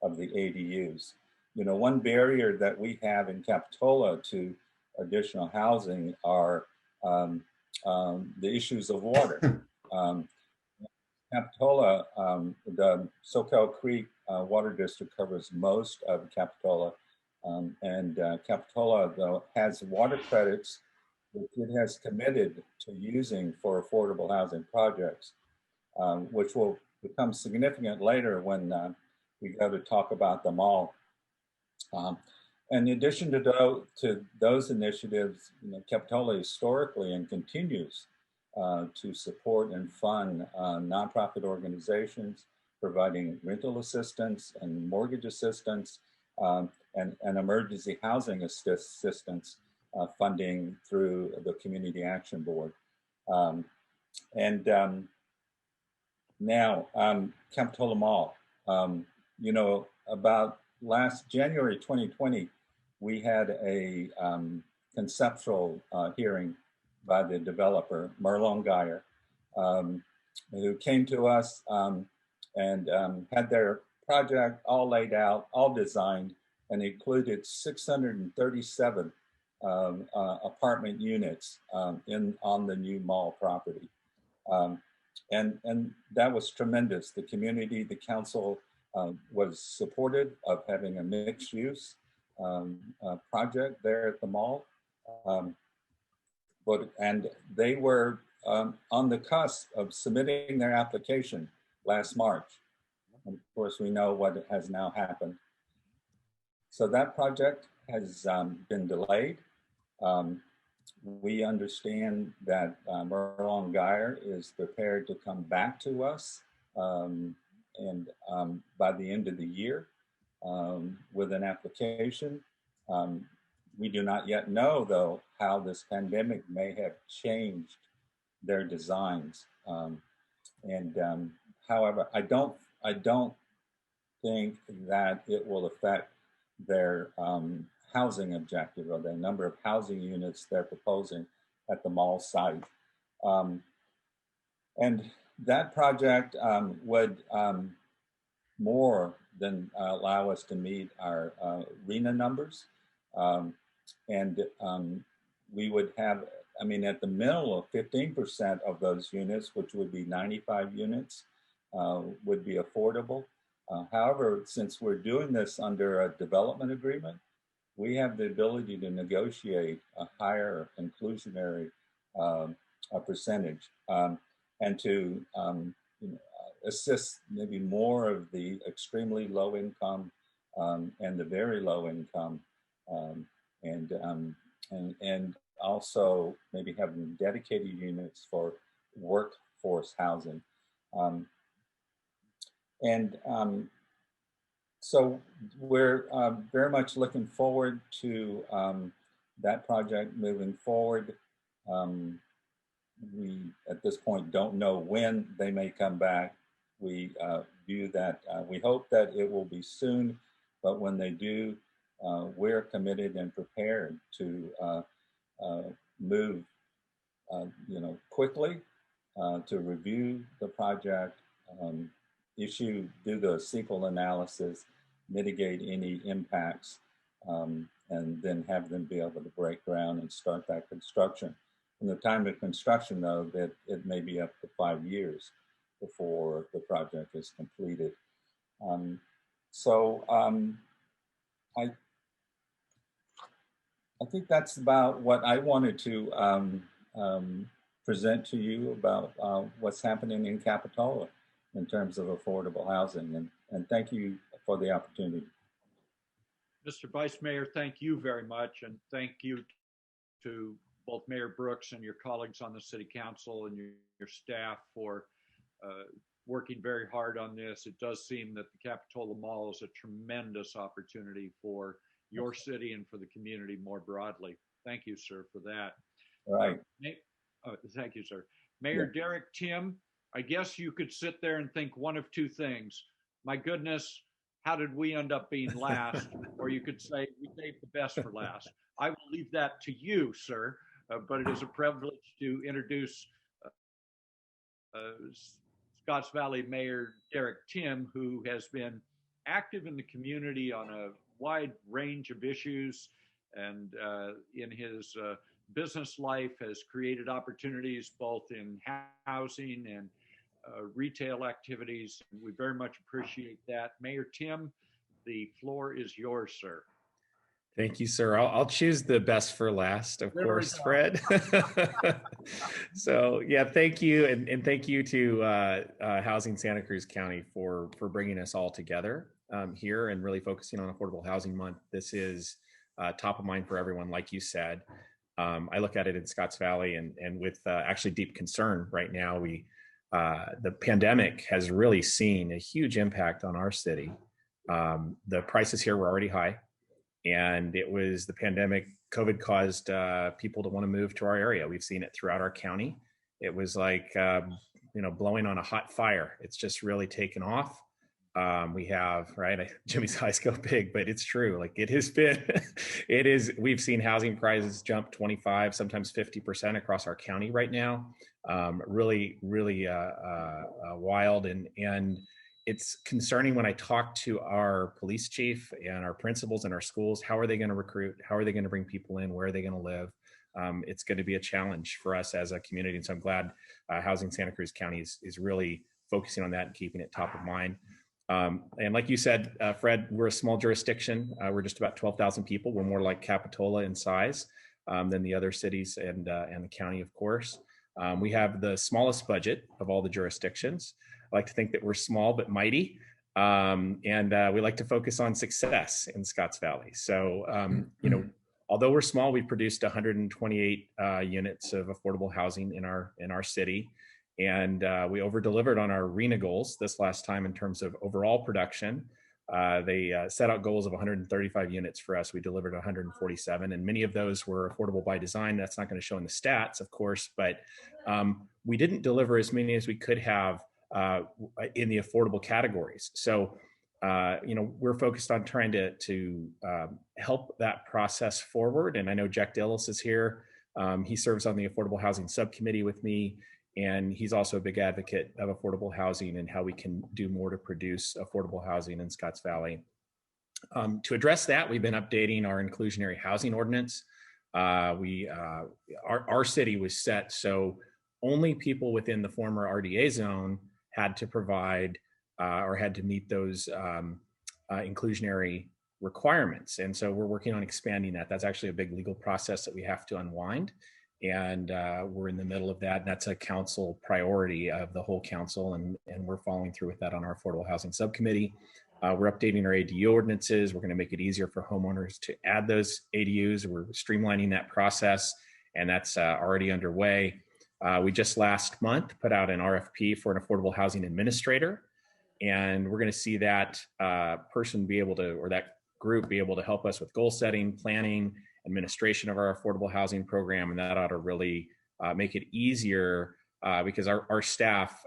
F: of the ADUs. You know, one barrier that we have in Capitola to additional housing are the issues of water. Capitola, the Soquel Creek Water District covers most of Capitola, and Capitola, though, has water credits that it has committed to using for affordable housing projects, which will become significant later when we go to talk about them all. In addition to those initiatives, you know, Capitola historically and continues to support and fund nonprofit organizations providing rental assistance and mortgage assistance and emergency housing assistance funding through the Community Action Board. Now, Capitola Mall, you know, about last January 2020, we had a conceptual hearing by the developer, Merlon Geyer, who came to us and had their project all laid out, all designed, and included 637 apartment units on the new mall property. And that was tremendous. The community, the council was supportive of having a mixed use project there at the mall. And they were on the cusp of submitting their application last March. And of course, we know what has now happened. So that project has been delayed. We understand that Merlon Geyer is prepared to come back to us and by the end of the year with an application. We do not yet know, though, how this pandemic may have changed their designs. However, I don't think that it will affect their housing objective or the number of housing units they're proposing at the mall site. And that project would more than allow us to meet our RENA numbers. We would have, I mean, at the minimum, 15% of those units, which would be 95 units, would be affordable. However, since we're doing this under a development agreement, we have the ability to negotiate a higher inclusionary percentage and to assist maybe more of the extremely low income and the very low income, and also maybe having dedicated units for workforce housing. So we're very much looking forward to that project moving forward. We, at this point, don't know when they may come back. We view that, we hope that it will be soon, but when they do, we're committed and prepared to move, quickly to review the project, do the sequel analysis, mitigate any impacts, and then have them be able to break ground and start that construction. from the time of construction, though, that it may be up to 5 years before the project is completed. I think that's about what I wanted to present to you about what's happening in Capitola in terms of affordable housing. And thank you for the opportunity.
B: Mr. Vice Mayor, thank you very much. And thank you to both Mayor Brooks and your colleagues on the City Council and your staff for working very hard on this. It does seem that the Capitola Mall is a tremendous opportunity for your city and for the community more broadly. Thank you, sir, for that.
F: All right.
B: Thank you, sir. Mayor Derek Timm, I guess you could sit there and think one of two things. My goodness, how did we end up being last? Or you could say we saved the best for last. I will leave that to you, sir, but it is a privilege to introduce Scotts Valley Mayor Derek Timm, who has been active in the community on a wide range of issues, and in his business life has created opportunities both in housing and retail activities. We very much appreciate that. Mayor Timm, the floor is yours, sir.
G: Thank you, sir. I'll choose the best for last, of course, Fred. So yeah, thank you. And thank you to Housing Santa Cruz County for bringing us all together here and really focusing on Affordable Housing Month. This is top of mind for everyone, like you said. I look at it in Scotts Valley and with actually deep concern right now. The pandemic has really seen a huge impact on our city. The prices here were already high. And it was the pandemic, COVID caused people to want to move to our area. We've seen it throughout our county. It was like, blowing on a hot fire. It's just really taken off. We have, right, Jimmy's eyes go big, but it's true. Like it has been, we've seen housing prices jump 25, sometimes 50% across our county right now. Really wild. And it's concerning when I talk to our police chief and our principals in our schools. How are they going to recruit? How are they going to bring people in? Where are they going to live? It's going to be a challenge for us as a community. And so I'm glad Housing Santa Cruz County is really focusing on that and keeping it top of mind. And like you said, Fred, we're a small jurisdiction. We're just about 12,000 people. We're more like Capitola in size than the other cities and the county, of course. We have the smallest budget of all the jurisdictions. I like to think that we're small but mighty, and we like to focus on success in Scotts Valley. So, although we're small, we produced 128 units of affordable housing in our city, and we over-delivered on our RENA goals this last time in terms of overall production. They set out goals of 135 units for us. We delivered 147, and many of those were affordable by design. That's not going to show in the stats, of course, but we didn't deliver as many as we could have in the affordable categories. So, we're focused on trying to help that process forward. And I know Jack Dillis is here. He serves on the Affordable Housing Subcommittee with me, and he's also a big advocate of affordable housing and how we can do more to produce affordable housing in Scotts Valley. To address that, we've been updating our inclusionary housing ordinance. Our city was set so only people within the former RDA zone had to provide or had to meet those inclusionary requirements. And so we're working on expanding that. That's actually a big legal process that we have to unwind. And we're in the middle of that. And that's a council priority of the whole council. And we're following through with that on our Affordable Housing Subcommittee. We're updating our ADU ordinances. We're going to make it easier for homeowners to add those ADUs. We're streamlining that process, and that's already underway. We just last month put out an RFP for an affordable housing administrator, and we're going to see that person be able to, or that group be able to help us with goal setting, planning, administration of our affordable housing program, and that ought to really make it easier because our staff,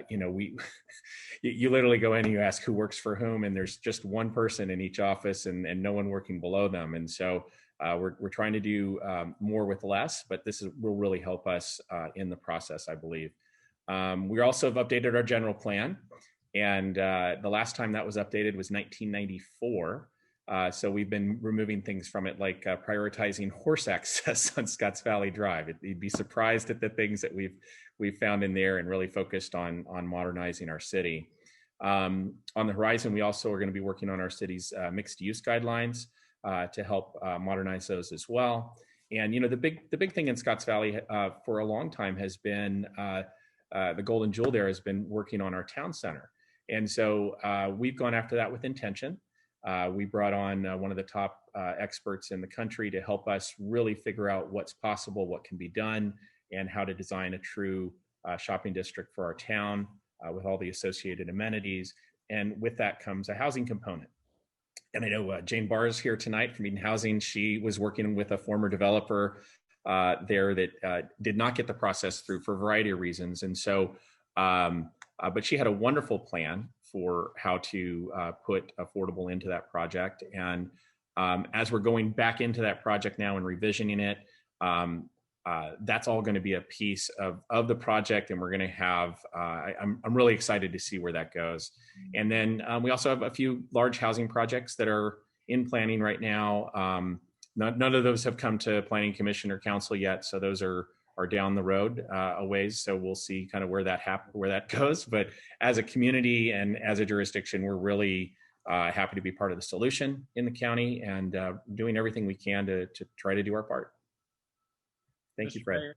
G: you literally go in and you ask who works for whom, and there's just one person in each office and no one working below them, and so we're trying to do more with less, but this will really help us in the process, I believe. We also have updated our general plan, and the last time that was updated was 1994. So we've been removing things from it, like prioritizing horse access on Scotts Valley Drive. You'd be surprised at the things that we've found in there, and really focused on modernizing our city. On the horizon, we also are going to be working on our city's mixed use guidelines to help modernize those as well. And the big thing in Scotts Valley for a long time has been the golden jewel there has been working on our town center. And so we've gone after that with intention. We brought on one of the top experts in the country to help us really figure out what's possible, what can be done, and how to design a true shopping district for our town with all the associated amenities. And with that comes a housing component. And I know Jane Barr is here tonight from Eden Housing. She was working with a former developer there that did not get the process through for a variety of reasons. And so, but she had a wonderful plan for how to put affordable into that project. And as we're going back into that project now and revisioning it, that's all going to be a piece of the project, and we're going to have. I'm really excited to see where that goes. And then we also have a few large housing projects that are in planning right now. None of those have come to Planning Commission or Council yet, so those are down the road a ways. So we'll see kind of where that goes. But as a community and as a jurisdiction, we're really happy to be part of the solution in the county, and doing everything we can to try to do our part. Thank you, Fred.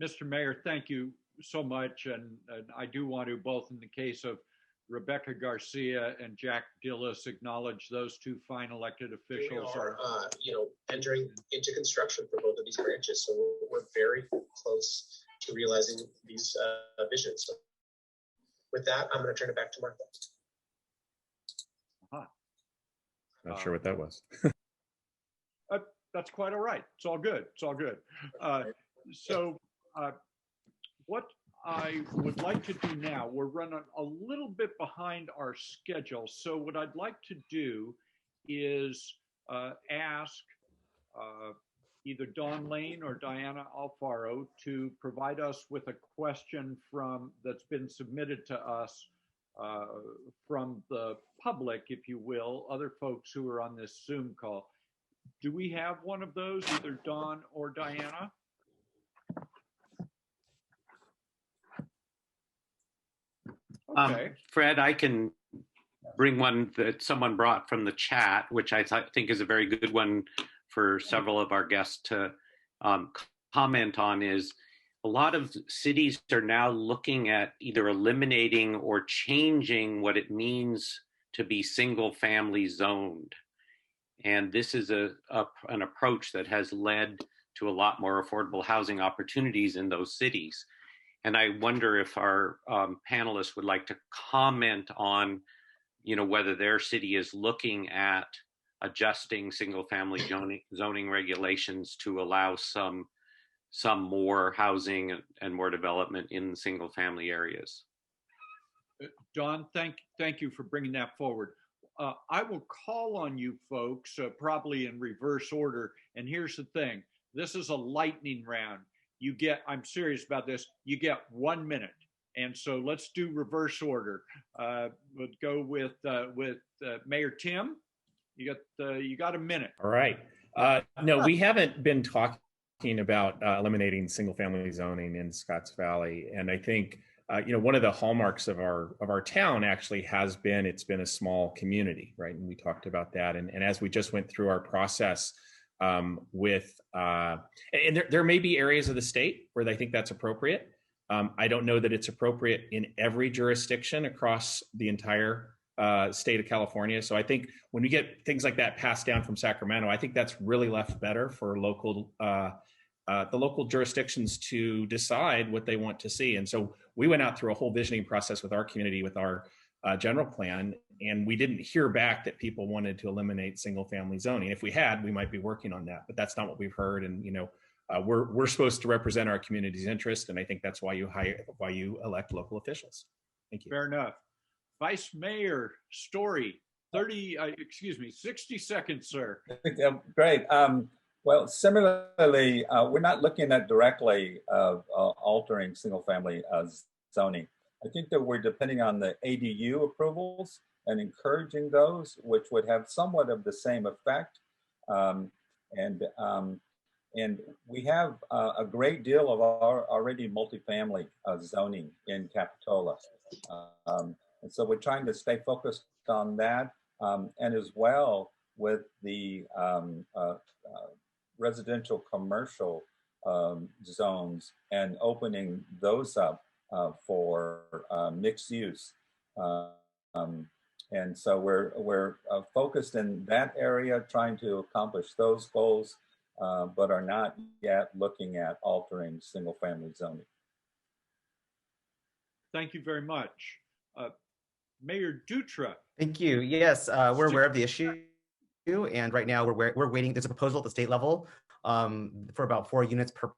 B: Mr. Mayor, thank you so much. And I do want to, both in the case of Rebecca Garcia and Jack Dillis, acknowledge those two fine elected officials.
H: We are, entering into construction for both of these branches. So we're very close to realizing these visions. So with that, I'm going to turn it back to Martha.
G: Not sure what that was.
B: That's quite all right. It's all good. It's all good. So what I would like to do now, we're running a little bit behind our schedule. So what I'd like to do is ask either Dawn Lane or Diana Alfaro to provide us with a question that's been submitted to us from the public, if you will, other folks who are on this Zoom call. Do we have one of those, either Dawn or Diana? Okay.
I: Fred, I can bring one that someone brought from the chat, which I think is a very good one for several of our guests to comment on. Is a lot of cities are now looking at either eliminating or changing what it means to be single family zoned. And this is an approach that has led to a lot more affordable housing opportunities in those cities. And I wonder if our panelists would like to comment on, whether their city is looking at adjusting single-family zoning regulations to allow some more housing and more development in single-family areas.
B: Dawn, thank you for bringing that forward. I will call on you folks probably in reverse order. And here's the thing. This is a lightning round. I'm serious about this. You get 1 minute. And so let's do reverse order. We'll go with Mayor Timm. You got a minute.
G: All right. No, we haven't been talking about eliminating single family zoning in Scotts Valley. And I think one of the hallmarks of our town actually has been, it's been a small community, right? And we talked about that. And as we just went through our process and there may be areas of the state where they think that's appropriate. I don't know that it's appropriate in every jurisdiction across the entire state of California. So I think when we get things like that passed down from Sacramento, I think that's really left better for the local jurisdictions to decide what they want to see. And so we went out through a whole visioning process with our community, with our general plan, and we didn't hear back that people wanted to eliminate single family zoning. If we had, we might be working on that, but that's not what we've heard. And, we're supposed to represent our community's interest. And I think that's why you elect local officials. Thank you.
B: Fair enough. Vice Mayor Storey, 60 seconds, sir.
F: Great. Well, similarly, we're not looking at directly altering single-family zoning. I think that we're depending on the ADU approvals and encouraging those, which would have somewhat of the same effect. And we have a great deal of our already multifamily zoning in Capitola. And so we're trying to stay focused on that, and as well with the residential commercial zones and opening those up for mixed use. And so we're focused in that area, trying to accomplish those goals, but are not yet looking at altering single family zoning.
B: Thank you very much. Mayor Dutra.
D: Thank you. Yes, we're aware of the issue, and right now we're waiting. There's a proposal at the state level for about 4 units per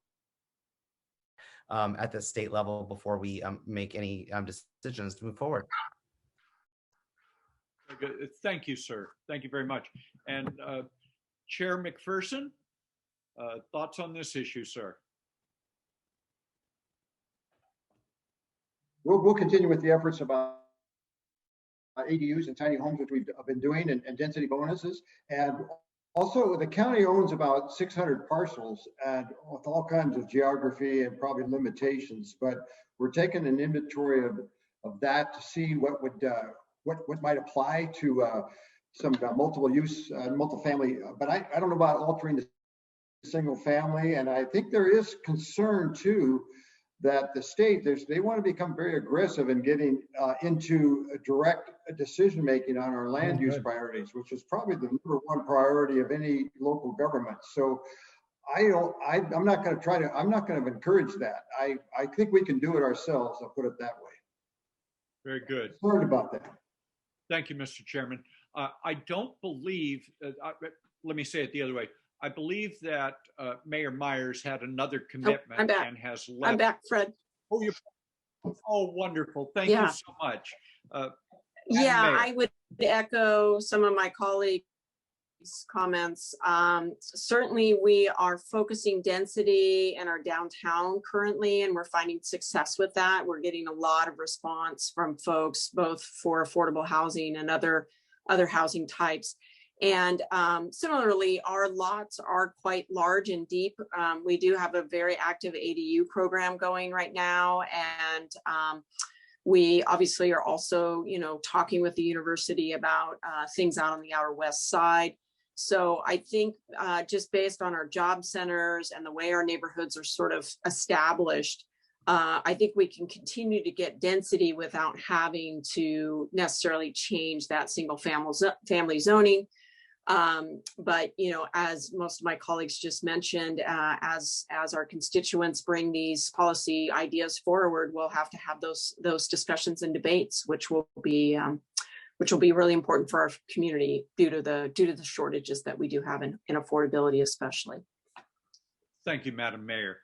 D: at the state level before we make any decisions to move forward.
B: Good. Thank you, sir. Thank you very much. And Chair McPherson, thoughts on this issue, sir?
C: We'll continue with the efforts about ADUs and tiny homes, which we've been doing, and density bonuses. And also, the county owns about 600 parcels, and with all kinds of geography and probably limitations. But we're taking an inventory of that to see what might apply to some multiple use, multifamily. But I don't know about altering the single family, and I think there is concern too that the state, they want to become very aggressive in getting into a direct decision making on our land use priorities, which is probably the #1 priority of any local government. So I'm not going to encourage that. I think we can do it ourselves. I'll put it that way.
B: Very good.
C: Sorry about that.
B: Thank you, Mr. Chairman. I don't believe, let me say it the other way. I believe that Mayor Meyers had another commitment and has left.
E: I'm back, Fred.
B: Oh, wonderful. Thank you so much.
E: Yeah,
B: Mayor.
E: I would echo some of my colleagues' comments. Certainly, we are focusing density in our downtown currently, and we're finding success with that. We're getting a lot of response from folks, both for affordable housing and other housing types. And similarly, our lots are quite large and deep. We do have a very active ADU program going right now. And we obviously are also, talking with the university about things out on the Outer West Side. So I think just based on our job centers and the way our neighborhoods are sort of established, I think we can continue to get density without having to necessarily change that single family zoning. But as most of my colleagues just mentioned, as our constituents bring these policy ideas forward, we'll have to have those discussions and debates, which will be really important for our community due to the shortages that we do have in affordability, especially.
B: Thank you, Madam Mayor.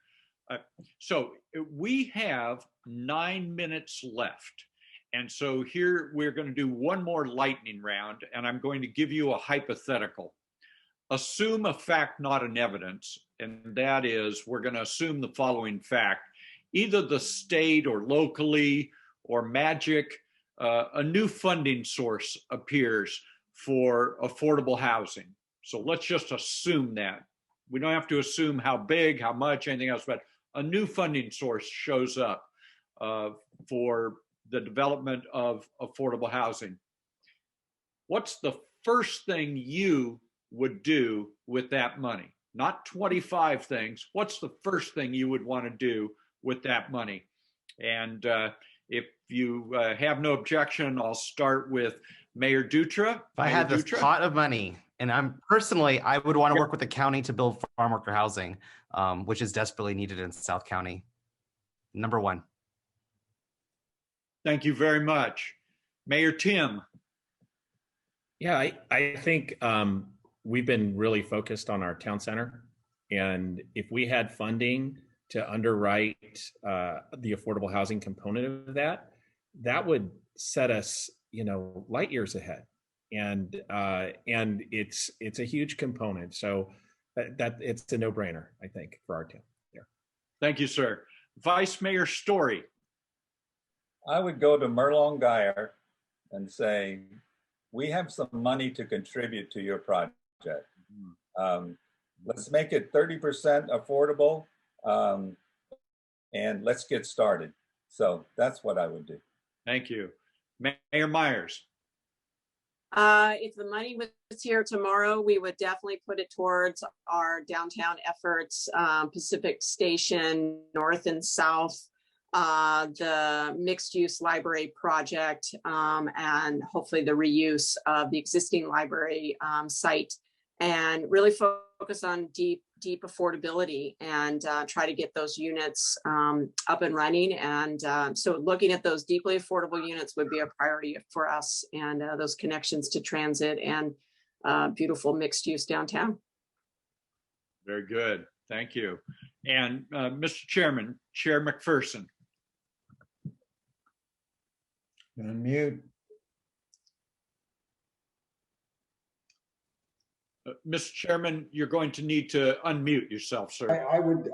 B: So we have 9 minutes left. And so here we're going to do one more lightning round, and I'm going to give you a hypothetical. Assume a fact, not an evidence, and that is we're going to assume the following fact. Either the state or locally or magic, a new funding source appears for affordable housing. So let's just assume that. We don't have to assume how big, how much, anything else, but a new funding source shows up for the development of affordable housing. What's the first thing you would do with that money? Not 25 things. What's the first thing you would want to do with that money? And if you have no objection, I'll start with Mayor Dutra.
D: If I had this pot of money, and I would want to work with the county to build farm worker housing, which is desperately needed in South County. #1.
B: Thank you very much. Mayor Timm.
G: Yeah, I think we've been really focused on our town center. And if we had funding to underwrite the affordable housing component of that would set us, light years ahead. And it's a huge component. So that it's a no-brainer, I think, for our town. Yeah.
B: Thank you, sir. Vice Mayor Storey.
F: I would go to Merlon Geyer and say, we have some money to contribute to your project. Let's make it 30% affordable, and let's get started. So that's what I would do.
B: Thank you. Mayor Meyers.
E: If the money was here tomorrow, we would definitely put it towards our downtown efforts, Pacific Station, North and South, the mixed use library project, and hopefully the reuse of the existing library site, and really focus on deep affordability and try to get those units up and running. And so looking at those deeply affordable units would be a priority for us, and those connections to transit and beautiful mixed use downtown.
B: Very good. Thank you. And Mr. Chairman, Chair McPherson.
C: Unmute.
B: Mr. Chairman, you're going to need to unmute yourself, sir.
C: I would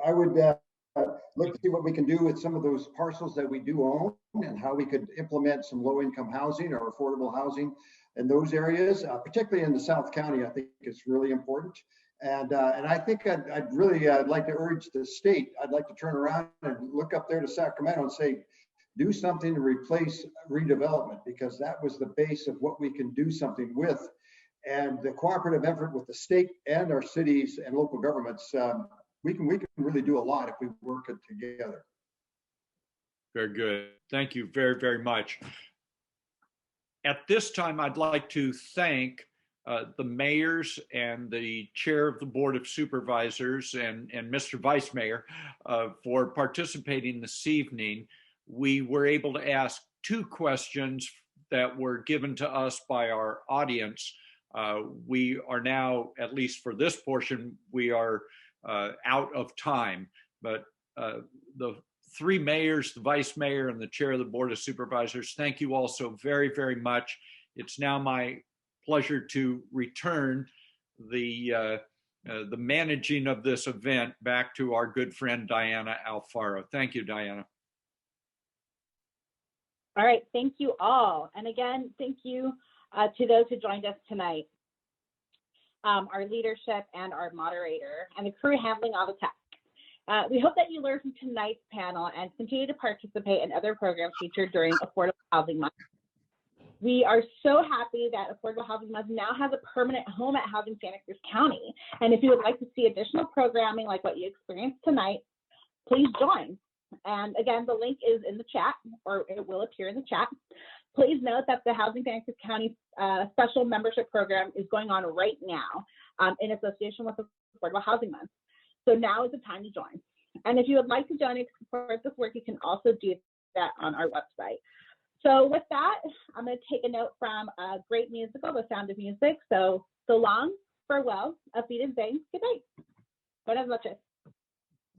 C: look to see what we can do with some of those parcels that we do own and how we could implement some low-income housing or affordable housing in those areas, particularly in the South County. I think it's really important. And I think I'd really like to urge the state. I'd like to turn around and look up there to Sacramento and say, do something to replace redevelopment, because that was the base of what we can do something with. And the cooperative effort with the state and our cities and local governments, we can really do a lot if we work it together.
B: Very good. Thank you very, very much. At this time, I'd like to thank the mayors and the chair of the Board of Supervisors and Mr. Vice Mayor for participating this evening. We were able to ask 2 questions that were given to us by our audience. We are now, at least for this portion, we are out of time, but the 3 mayors, the vice mayor, and the chair of the Board of Supervisors, thank you all so very, very much. It's now my pleasure to return the managing of this event back to our good friend, Diana Alfaro. Thank you, Diana.
A: All right, thank you all. And again, thank you to those who joined us tonight, our leadership and our moderator and the crew handling all the tech. We hope that you learned from tonight's panel and continue to participate in other programs featured during Affordable Housing Month. We are so happy that Affordable Housing Month now has a permanent home at Housing Santa Cruz County. And if you would like to see additional programming like what you experienced tonight, please join. And again, the link is in the chat, or it will appear in the chat. Please note that the Housing Santa Cruz County special membership program is going on right now in association with Affordable Housing Month. So now is the time to join. And if you would like to join and support this work, you can also do that on our website. So with that, I'm going to take a note from a great musical, The Sound of Music. So long, farewell, auf Wiedersehen, good night. Buenas noches.